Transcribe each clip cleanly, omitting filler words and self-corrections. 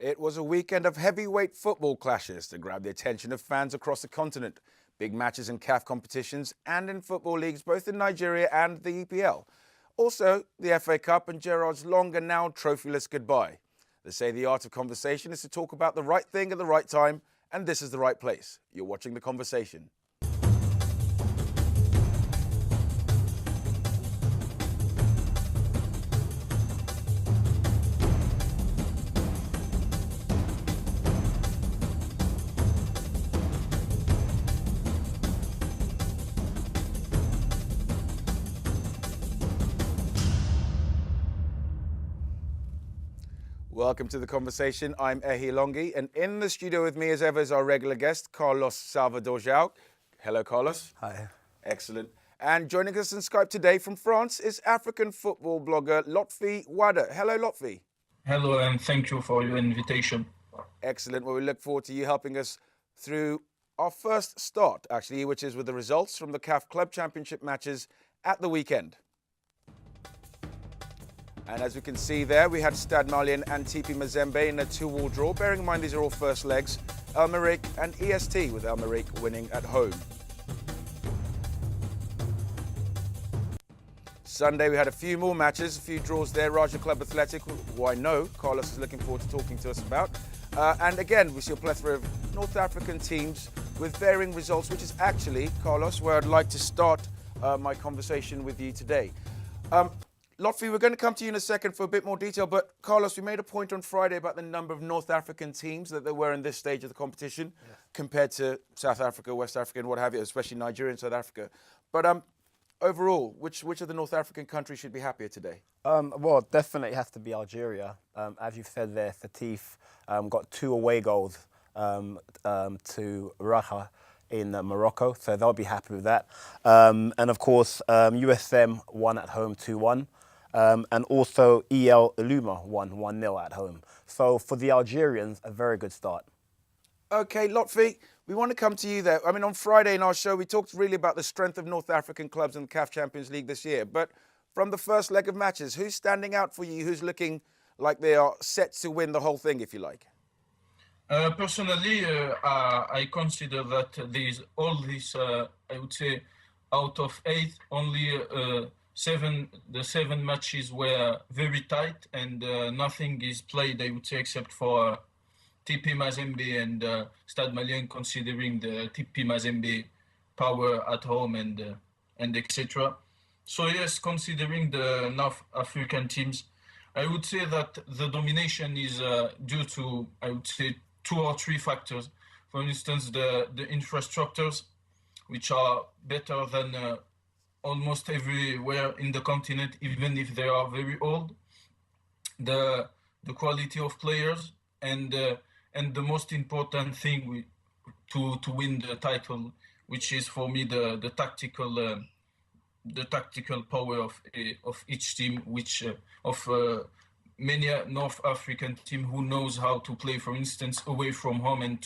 It was a weekend of heavyweight football clashes to grab the attention of fans across the continent. Big matches in CAF competitions and in football leagues, both in Nigeria and the EPL. Also, the FA Cup and Gerrard's long and now trophyless goodbye. They say the art of conversation is to talk about the right thing at the right time, and this is the right place. You're watching The Conversation. Welcome to The Conversation. I'm Ehi Alonge, and in the studio with me as ever is our regular guest, Carlos Salvador. Hello, Carlos. Hi. Excellent. And joining us on Skype today from France is African football blogger Lotfi Wada. Hello, Lotfi. Hello, and thank you for your invitation. Excellent. Well, we look forward to you helping us through our first start, actually, which is with the results from the CAF Club Championship matches at the weekend. And as we can see there, we had Stade Malien and TP Mazembe in a 2-2 draw. Bearing in mind these are all first legs. El Merreikh and EST, with El Merreikh winning at home. Sunday we had a few more matches, a few draws there. Raja Club Athletic, who I know Carlos is looking forward to talking to us about. And again, we see a plethora of North African teams with varying results, which is actually, Carlos, where I'd like to start my conversation with you today. Lotfi, we're going to come to you in a second for a bit more detail, but Carlos, we made a point on Friday about the number of North African teams that there were in this stage of the competition compared to South Africa, West Africa, and what have you, especially Nigeria and South Africa. But overall, which of the North African countries should be happier today? Well, definitely has to be Algeria. As you've said there, Fatif got 2 away goals to Raja in Morocco, so they'll be happy with that. And of course, USM won at home 2-1. And also EL Iluma won 1-0 at home. So for the Algerians, a very good start. Okay, Lotfi, we want to come to you there. I mean, on Friday in our show, we talked really about the strength of North African clubs in the CAF Champions League this year. But from the first leg of matches, who's standing out for you? Who's looking like they are set to win the whole thing, if you like? Personally, I consider that all these, I would say, out of 8, only the 7 matches were very tight, and nothing is played, I would say, except for TP Mazembe and Stade Malien, considering the TP Mazembe power at home and etc. So yes, considering the North African teams, I would say that the domination is due to, I would say, 2 or 3 factors. For instance, the infrastructures, which are better than almost everywhere in the continent, even if they are very old. The quality of players, and the most important thing to win the title, which is for me the tactical power of each team, which of many North African team who knows how to play, for instance, away from home, and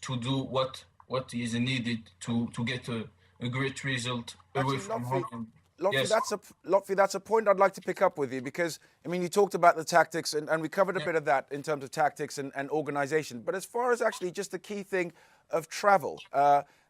to do what is needed to get a great result away from home. Lotfi, yes. That's a point I'd like to pick up with you, because, I mean, you talked about the tactics, and we covered a bit of that in terms of tactics and organisation. But as far as actually just the key thing of travel,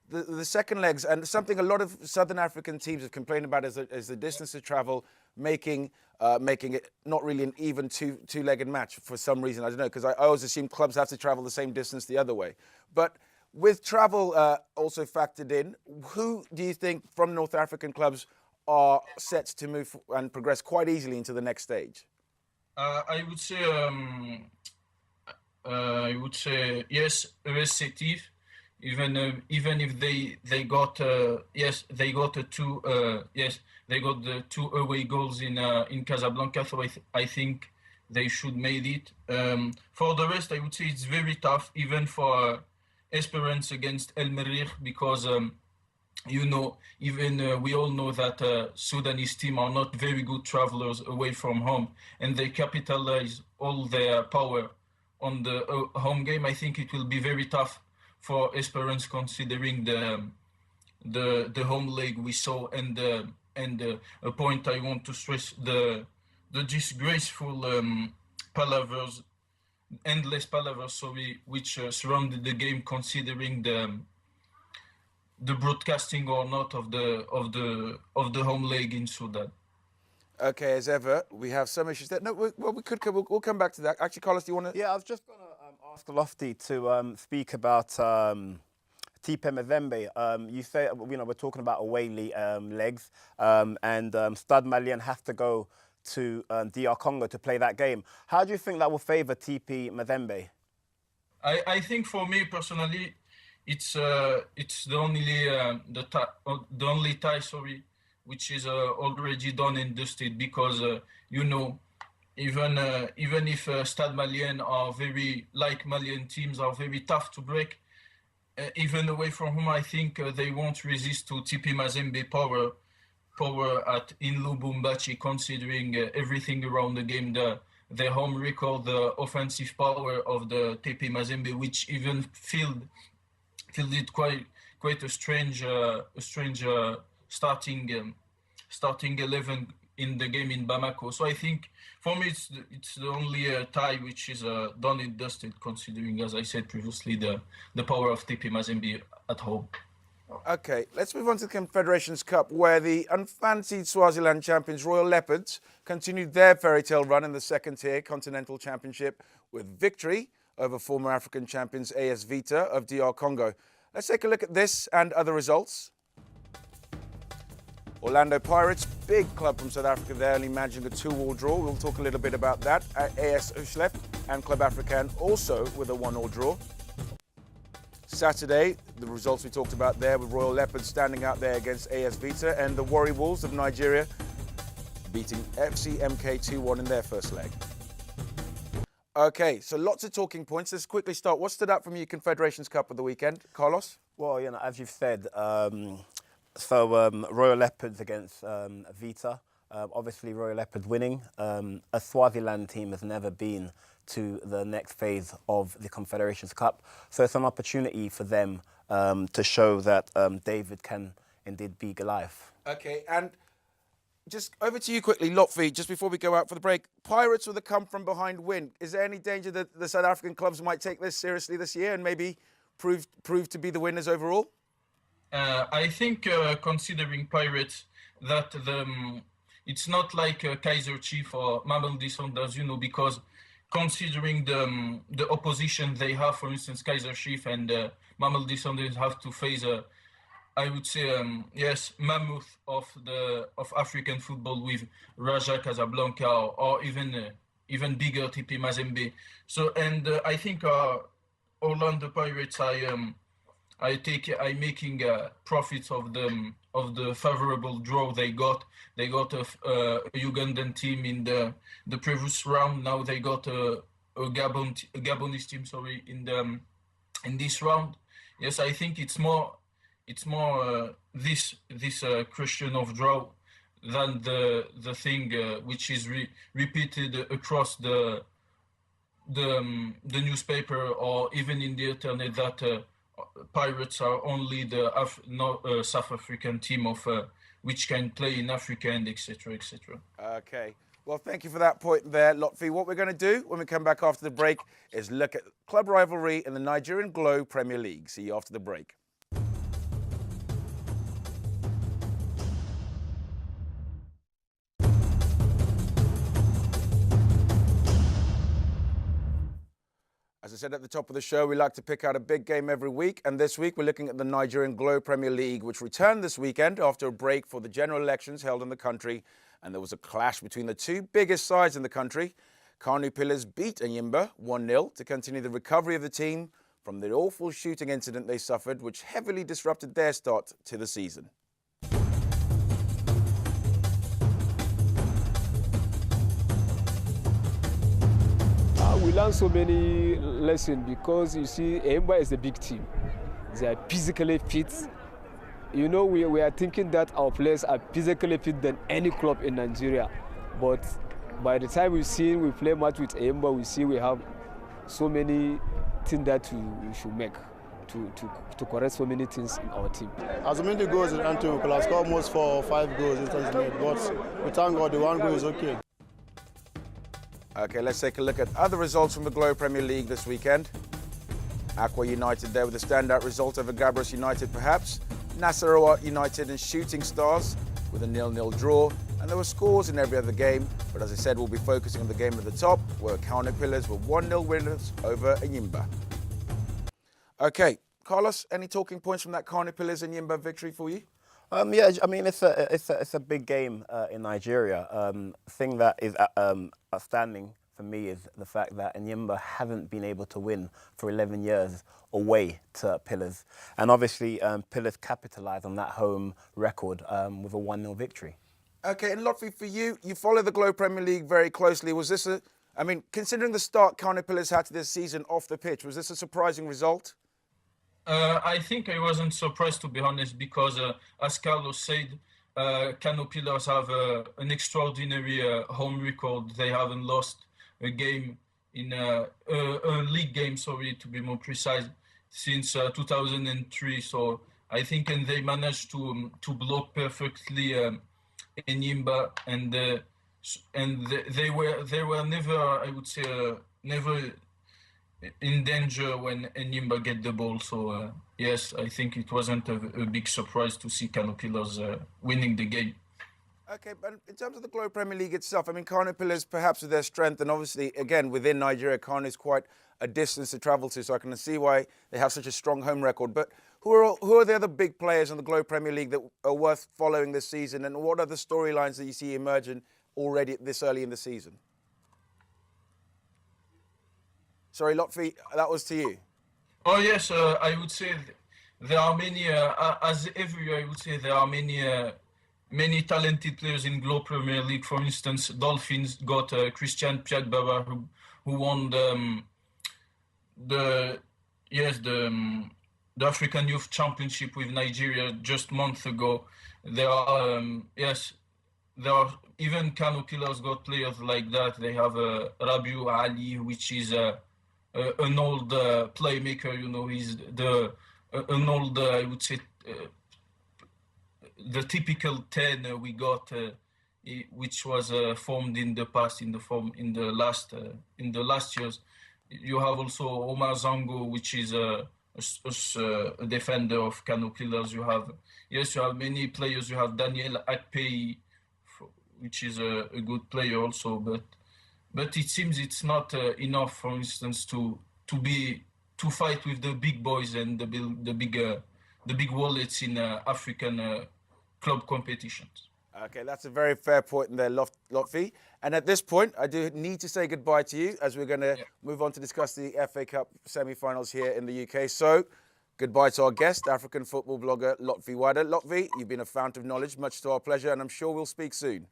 the second legs, and something a lot of Southern African teams have complained about is the distance of travel, making it not really an even two-legged match for some reason. I don't know, because I always assume clubs have to travel the same distance the other way. But with travel also factored in, who do you think from North African clubs are set to move and progress quite easily into the next stage? I would say yes, Recife. Even if they got the 2 away goals in Casablanca, so I think they should made it. For the rest, I would say it's very tough, even for Esperance against El Merreikh, because we all know that Sudanese team are not very good travelers away from home, and they capitalize all their power on the home game. I think it will be very tough for Esperance, considering the home leg we saw, and a point I want to stress, the disgraceful palavers endless palavers, which surrounded the game, considering the broadcasting or not of the home leg in Sudan. Okay, as ever, we have some issues there. No, we'll come back to that. Actually, Carlos, do you want to? Yeah, I was just going to ask Lofty to speak about TP Mazembe. You say, we're talking about away legs, and Stade Malien have to go to DR Congo to play that game. How do you think that will favour TP Mazembe? I think for me personally, it's the only tie, which is already done and dusted, because even if Stade Malien are very, like Malian teams, are very tough to break, even away from home, I think they won't resist to TP Mazembe power in Lubumbashi, considering everything around the game, their home record, the offensive power of the TP Mazembe, which even fielded quite a strange starting 11 in the game in Bamako. So I think for me it's the only tie which is done and dusted, considering, as I said previously, the power of TP Mazembe at home. Okay, let's move on to the Confederations Cup, where the unfancied Swaziland champions Royal Leopards continued their fairy tale run in the second tier Continental Championship with victory over former African champions AS Vita of DR Congo. Let's take a look at this and other results. Orlando Pirates, big club from South Africa there, only managing a 2-2 draw. We'll talk a little bit about that. AS Uslep and Club Africain also with a 1-1 draw. Saturday, the results we talked about there, with Royal Leopards standing out there against AS Vita, and the Warri Wolves of Nigeria beating FC MK 2-1 in their first leg. Okay, so lots of talking points. Let's quickly start. What stood out from you Confederations Cup of the weekend, Carlos? Well, as you've said, Royal Leopards against Vita. Obviously, Royal Leopards winning. A Swaziland team has never been to the next phase of the Confederations Cup. So it's an opportunity for them to show that David can indeed be Goliath. Okay, and just over to you quickly, Lotfi, just before we go out for the break. Pirates with a come-from-behind win. Is there any danger that the South African clubs might take this seriously this year and maybe prove to be the winners overall? I think, considering Pirates, that it's not like Kaizer Chiefs or Mamelodi Sundowns, because considering the opposition they have, for instance, Kaizer Chiefs and Mamelodi Sundowns have to face I would say, mammoth of African football with Raja Casablanca or even bigger TP Mazembe. So, and I think Orlando Pirates, I'm making profits of the favorable draw they got. They got a Ugandan team in the previous round. Now they got a Gabonese team, in this round. Yes, I think it's more this question of draw than the thing which is repeated across the newspaper or even in the internet, that Pirates are only the South African team of which can play in Africa, and etc. etc. Okay. Well, thank you for that point there, Lotfi. What we're going to do when we come back after the break is look at club rivalry in the Nigerian Glow Premier League. See you after the break. As I said at the top of the show, we like to pick out a big game every week, and this week we're looking at the Nigerian Glow Premier League, which returned this weekend after a break for the general elections held in the country, and there was a clash between the two biggest sides in the country. Kanu Pillars beat Enyimba 1-0 to continue the recovery of the team from the awful shooting incident they suffered, which heavily disrupted their start to the season. We learned so many lessons because, you see, Enyimba is a big team. They are physically fit. We are thinking that our players are physically fit than any club in Nigeria. But by the time we play match with Enyimba, we see we have so many things that we should make to correct so many things in our team. As many goals in Antwerp, we could have scored almost 4 or 5 goals instantly, but we thank God the one goal is okay. Okay, let's take a look at other results from the Globe Premier League this weekend. Aqua United there with a standout result over Gaborone United perhaps. Nasarawa United and Shooting Stars with a 0-0 draw. And there were scores in every other game, but as I said, we'll be focusing on the game at the top, where Caterpillars were 1-0 winners over Enyimba. Okay, Carlos, any talking points from that Caterpillars Enyimba victory for you? Yeah, I mean it's a big game in Nigeria. Thing that is outstanding for me is the fact that Enyimba haven't been able to win for 11 years away to Pillars, and obviously Pillars capitalised on that home record with a 1-0 victory. Okay, and Lotfi, for you, you follow the Globe Premier League very closely. Was this I mean, considering the start Caterpillars had to this season off the pitch, was this a surprising result? I think I wasn't surprised, to be honest, because as Carlos said, Caterpillars have an extraordinary home record. They haven't lost a game in a league game, sorry, to be more precise, since 2003. So I think, and they managed to block perfectly Enyimba, and they were never, I would say, never in danger when Enyimba get the ball. So yes, I think it wasn't a big surprise to see Caterpillars winning the game. Okay, but in terms of the Globe Premier League itself, I mean, Caterpillars perhaps with their strength, and obviously, again, within Nigeria, Kano is quite a distance to travel to, so I can see why they have such a strong home record. But who are the other big players in the Globe Premier League that are worth following this season, and what are the storylines that you see emerging already this early in the season? Sorry, Lotfi, that was to you. Oh yes, I would say there are many, as every year I would say there are many talented players in Globe Premier League. For instance, Dolphins got Christian Piagbaba, who won the African Youth Championship with Nigeria just a month ago. There are even Caterpillars got players like that. They have Rabiu Ali, which is an old playmaker. You know, he's an old I would say. The typical 10 we got, which was formed in the past, in the last years. You have also Omar Zango, which is a defender of Caterpillars. You have many players. You have Daniel Akpei, which is a good player also. But it seems it's not enough, for instance, to fight with the big boys and the big wallets in African club competitions. Okay, that's a very fair point in there, Lotfi. And at this point, I do need to say goodbye to you as we're going to move on to discuss the FA Cup semi-finals here in the UK. So, goodbye to our guest, African football blogger Lotfi Wada. Lotfi, you've been a fount of knowledge, much to our pleasure, and I'm sure we'll speak soon.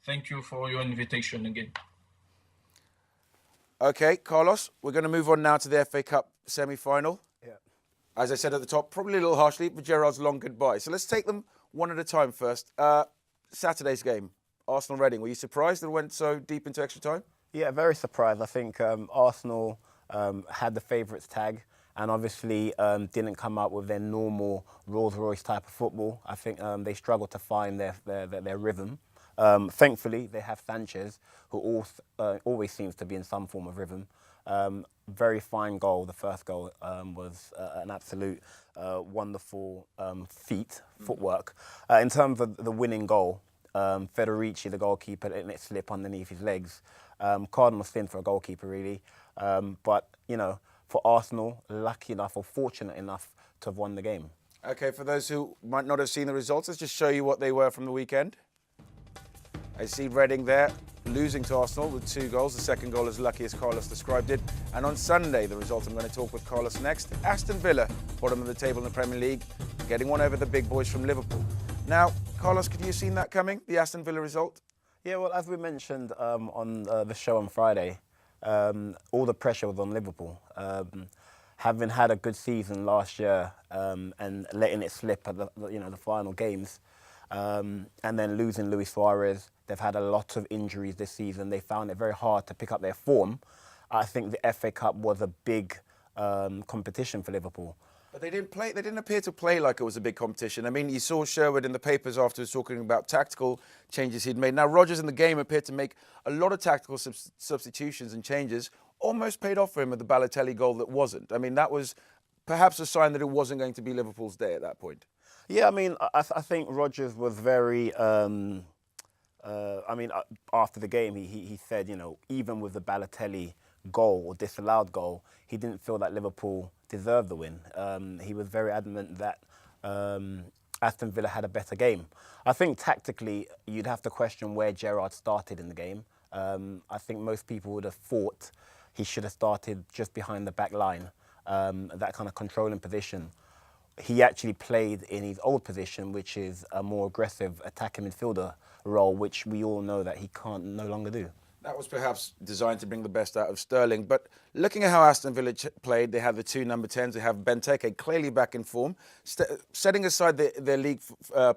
Thank you for your invitation again. Okay, Carlos, we're going to move on now to the FA Cup semi-final. Yeah. As I said at the top, probably a little harshly, but Gerard's long goodbye. So let's take them one at a time first. Saturday's game, Arsenal-Reading. Were you surprised that it went so deep into extra time? Yeah, very surprised. I think Arsenal had the favourites tag and obviously didn't come out with their normal Rolls-Royce type of football. I think they struggled to find their rhythm. Thankfully, they have Sanchez, who always seems to be in some form of rhythm. Very fine goal. The first goal was an absolute wonderful footwork. In terms of the winning goal, Federici, the goalkeeper, letting it slip underneath his legs. Cardinal sin for a goalkeeper, really. But, you know, for Arsenal, lucky enough or fortunate enough to have won the game. Okay, for those who might not have seen the results, let's just show you what they were from the weekend. I see Reading there losing to Arsenal with 2 goals. The second goal as lucky as Carlos described it. And on Sunday, the result I'm going to talk with Carlos next, Aston Villa, bottom of the table in the Premier League, getting one over the big boys from Liverpool. Now, Carlos, could you have seen that coming, the Aston Villa result? Yeah, well, as we mentioned on the show on Friday, all the pressure was on Liverpool. Having had a good season last year and letting it slip at the final games, and then losing Luis Suarez. They've had a lot of injuries this season. They found it very hard to pick up their form. I think the FA Cup was a big competition for Liverpool. But they didn't play. They didn't appear to play like it was a big competition. I mean, you saw Sherwood in the papers afterwards talking about tactical changes he'd made. Now, Rodgers in the game appeared to make a lot of tactical substitutions and changes. Almost paid off for him with the Balotelli goal that wasn't. I mean, that was perhaps a sign that it wasn't going to be Liverpool's day at that point. Yeah, I mean, I think Rodgers was very. After the game, he said, you know, even with the Balotelli goal or disallowed goal, he didn't feel that Liverpool deserved the win. He was very adamant that Aston Villa had a better game. I think tactically, you'd have to question where Gerrard started in the game. I think most people would have thought he should have started just behind the back line, that kind of controlling position. He actually played in his old position, which is a more aggressive attacking midfielder role, which we all know that he can't no longer do. That was perhaps designed to bring the best out of Sterling. But looking at how Aston Villa played, they have the two number 10s. They have Benteke clearly back in form. Setting aside their league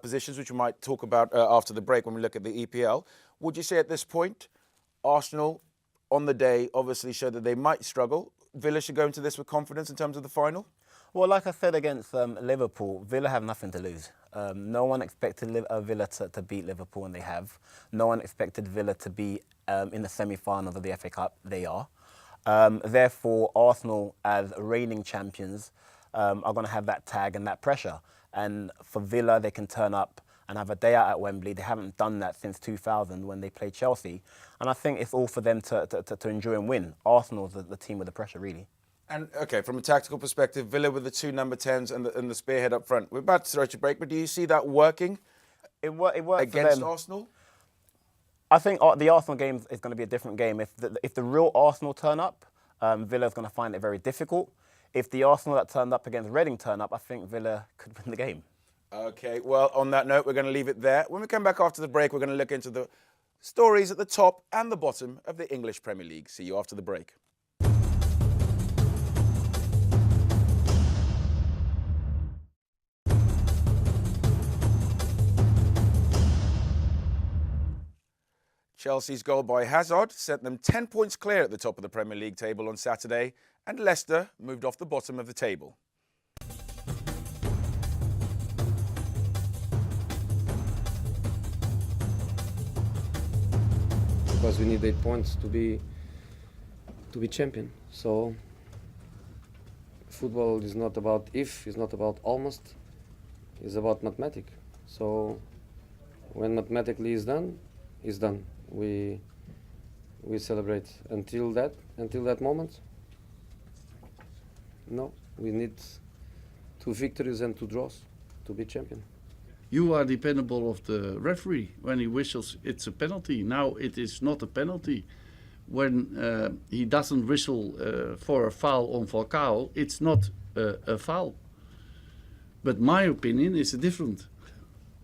positions, which we might talk about after the break when we look at the EPL, would you say at this point, Arsenal on the day obviously showed that they might struggle? Villa should go into this with confidence in terms of the final? Well, like I said against Liverpool, Villa have nothing to lose. No one expected Villa to beat Liverpool, and they have. No one expected Villa to be in the semi-finals of the FA Cup. They are. Therefore, Arsenal, as reigning champions, are going to have that tag and that pressure. And for Villa, they can turn up and have a day out at Wembley. They haven't done that since 2000 when they played Chelsea. And I think it's all for them to enjoy and win. Arsenal's the team with the pressure, really. And, OK, from a tactical perspective, Villa with the two number 10s and the spearhead up front. We're about to throw to break, but do you see that working it works against Arsenal? I think the Arsenal game is going to be a different game. If the real Arsenal turn up, Villa's going to find it very difficult. If the Arsenal that turned up against Reading turn up, I think Villa could win the game. OK, well, on that note, we're going to leave it there. When we come back after the break, we're going to look into the stories at the top and the bottom of the English Premier League. See you after the break. Chelsea's goal by Hazard sent them 10 points clear at the top of the Premier League table on Saturday, and Leicester moved off the bottom of the table. Because we need 8 points to be champion. So football is not about if, it's not about almost, it's about mathematics. So when mathematically is done, it's done. We celebrate until that moment. No, we need 2 victories and 2 draws to be champion. You are dependable of the referee. When he whistles, it's a penalty. Now it is not a penalty. When he doesn't whistle for a foul on Falcao, it's not a foul. But my opinion is different.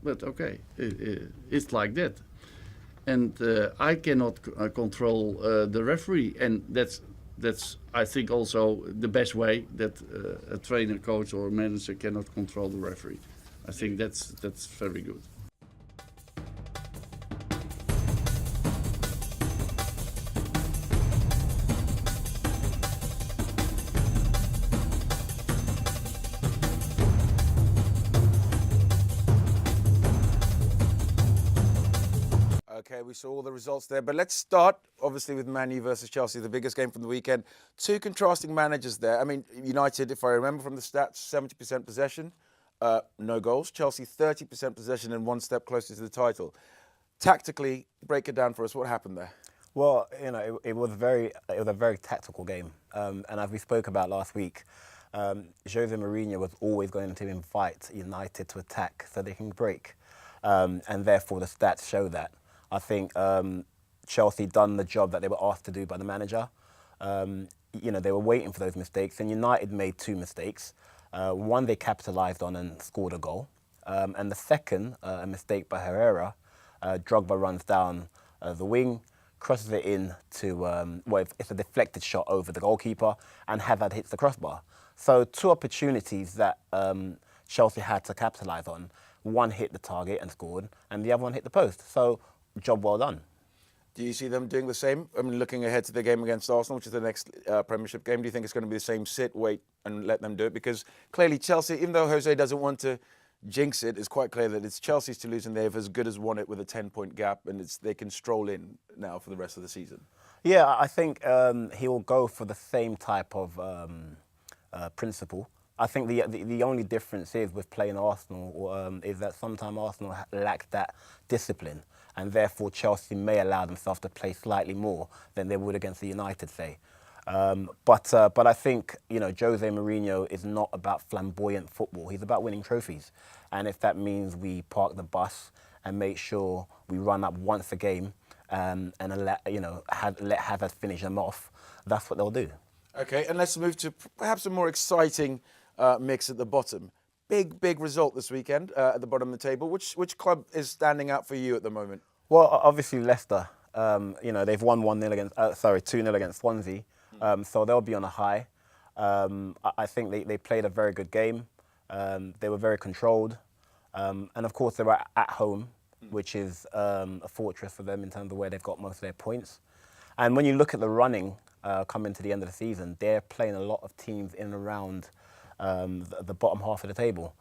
But okay, it's like that. And I cannot control the referee, and that's I think also the best way that a trainer, coach, or manager cannot control the referee. I think that's very good. Okay, we saw all the results there, but let's start, obviously, with Man U versus Chelsea, the biggest game from the weekend. Two contrasting managers there. I mean, United, if I remember from the stats, 70% possession, no goals. Chelsea, 30% possession and 1 step closer to the title. Tactically, break it down for us. What happened there? Well, you know, it was a very tactical game, and as we spoke about last week, Jose Mourinho was always going to invite United to attack so they can break, and therefore the stats show that. I think Chelsea done the job that they were asked to do by the manager. You know, they were waiting for those mistakes, and United made 2 mistakes. One they capitalised on and scored a goal, and the second, a mistake by Herrera. Drogba runs down the wing, crosses it in to, well, it's a deflected shot over the goalkeeper, and Hazard hits the crossbar. So 2 opportunities that Chelsea had to capitalise on. One hit the target and scored, and the other one hit the post. So job well done. Do you see them doing the same? I mean, looking ahead to the game against Arsenal, which is the next Premiership game, do you think it's going to be the same sit, wait, and let them do it? Because clearly Chelsea, even though Jose doesn't want to jinx it, it's quite clear that it's Chelsea's to lose, and they've as good as won it with a 10-point gap, and they can stroll in now for the rest of the season. Yeah, I think he will go for the same type of principle. I think the only difference is with playing Arsenal is that sometimes Arsenal lack that discipline, and therefore Chelsea may allow themselves to play slightly more than they would against the United, say. But I think, you know, Jose Mourinho is not about flamboyant football. He's about winning trophies. And if that means we park the bus and make sure we run up once a game and let Hazard finish them off, that's what they'll do. Okay, and let's move to perhaps a more exciting mix at the bottom. Big result this weekend at the bottom of the table. Which club is standing out for you at the moment? Well, obviously Leicester. You know, they've won 2-0 against Swansea. So they'll be on a high. I think they played a very good game. They were very controlled. And of course, they were at home, which is a fortress for them in terms of where they've got most of their points. And when you look at the running coming to the end of the season, they're playing a lot of teams in and around the bottom half of the table.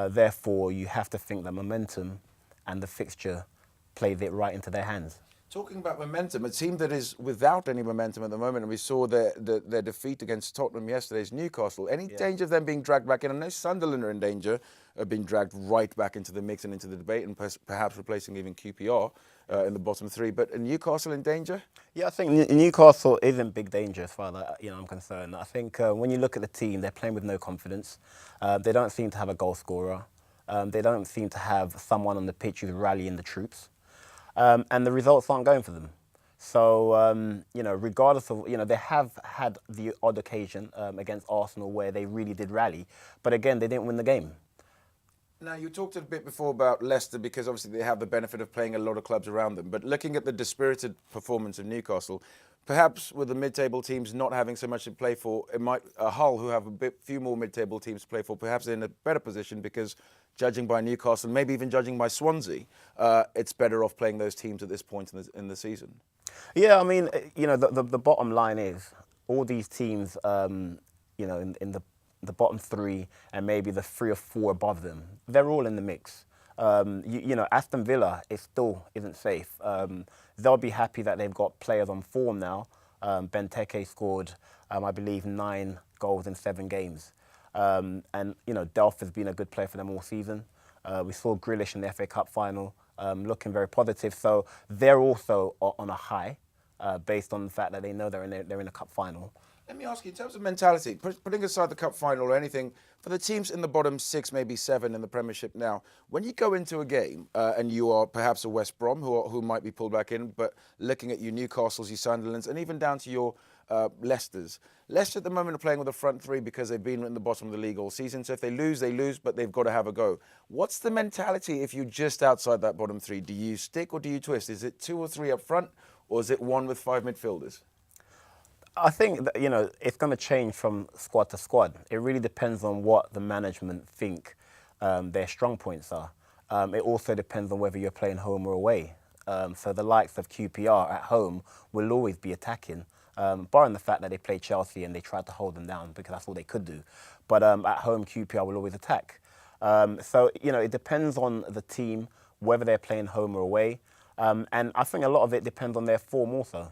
Therefore, you have to think that momentum and the fixture played it right into their hands. Talking about momentum, a team that is without any momentum at the moment, and we saw their defeat against Tottenham yesterday's Newcastle. Any danger of them being dragged back in? I know Sunderland are in danger of being dragged right back into the mix and into the debate, and perhaps replacing even QPR in the bottom three. But are Newcastle in danger? Yeah, I think Newcastle is in big danger as far as I'm concerned. I think when you look at the team, they're playing with no confidence. They don't seem to have a goal scorer. They don't seem to have someone on the pitch who's rallying the troops. And the results aren't going for them. So, you know, regardless of, you know, they have had the odd occasion against Arsenal where they really did rally. But again, they didn't win the game. Now, you talked a bit before about Leicester because obviously they have the benefit of playing a lot of clubs around them. But looking at the dispirited performance of Newcastle, perhaps with the mid-table teams not having so much to play for, it might Hull, who have few more mid-table teams to play for, perhaps in a better position because judging by Newcastle, maybe even judging by Swansea, it's better off playing those teams at this point in the season. Yeah, I mean, you know, the bottom line is all these teams, you know, in the bottom three and maybe the 3 or 4 above them, they're all in the mix. You know, Aston Villa still isn't safe. They'll be happy that they've got players on form now. Benteke scored, I believe, 9 goals in 7 games. And, you know, Delph has been a good player for them all season. We saw Grealish in the FA Cup final looking very positive. So they're also on a high based on the fact that they know they're in a cup final. Let me ask you, in terms of mentality, putting aside the cup final or anything, for the teams in the bottom 6, maybe 7 in the Premiership now, when you go into a game and you are perhaps a West Brom who might be pulled back in, but looking at your Newcastles, your Sunderlands, and even down to your Leicesters. Leicester at the moment are playing with the front 3 because they've been in the bottom of the league all season. So if they lose, but they've got to have a go. What's the mentality if you're just outside that bottom 3? Do you stick or do you twist? Is it 2 or 3 up front, or is it 1 with 5 midfielders? I think that, you know, it's going to change from squad to squad. It really depends on what the management think their strong points are. It also depends on whether you're playing home or away. So the likes of QPR at home will always be attacking, barring the fact that they play Chelsea and they tried to hold them down because that's all they could do. But at home, QPR will always attack. So, you know, it depends on the team, whether they're playing home or away. And I think a lot of it depends on their form also.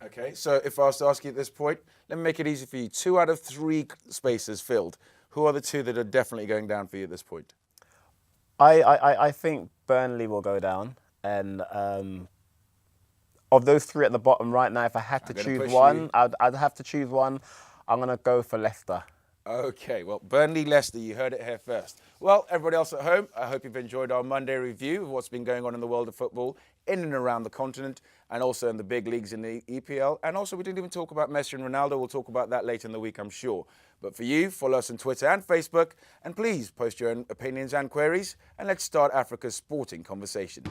Okay, so if I was to ask you at this point, let me make it easy for you. 2 out of 3 spaces filled. Who are the 2 that are definitely going down for you at this point? I think Burnley will go down. And of those 3 at the bottom right now, if I had to choose one, I'd have to choose one. I'm going to go for Leicester. Okay, well, Burnley-Leicester, you heard it here first. Well, everybody else at home, I hope you've enjoyed our Monday review of what's been going on in the world of football in and around the continent and also in the big leagues in the EPL. And also, we didn't even talk about Messi and Ronaldo. We'll talk about that later in the week, I'm sure. But for you, follow us on Twitter and Facebook, and please post your own opinions and queries, and let's start Africa's sporting conversation.